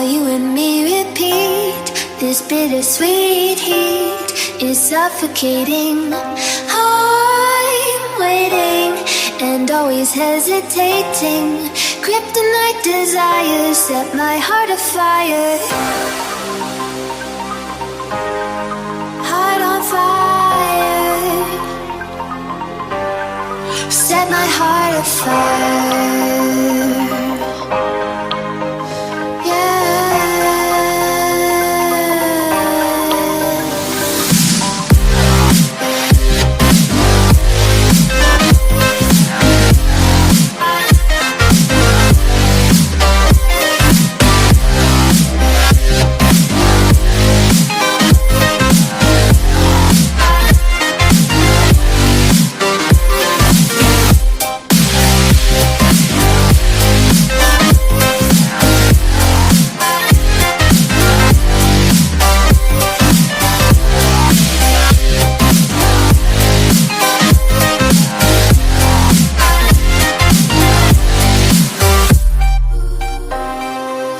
while you and me repeat. This bittersweet heat is suffocating. I'm waiting and always hesitating. Kryptonite desires set my heart afire. Heart on fire. Set my heart afire.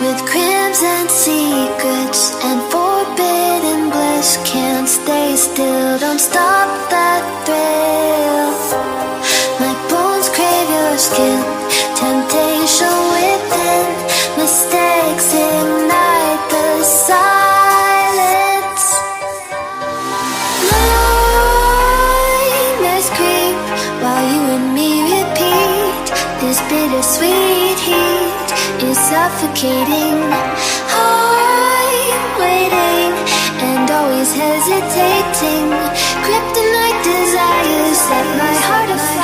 With crimson secrets and forbidden bliss, can't stay still, don't stop that thrill. My bones crave your skin, temptation within, mistakes ignite the silence. Nightmares creep while you and me repeat. This bittersweet heat is suffocating. I'm waiting and always hesitating. Kryptonite desires set my heart afire.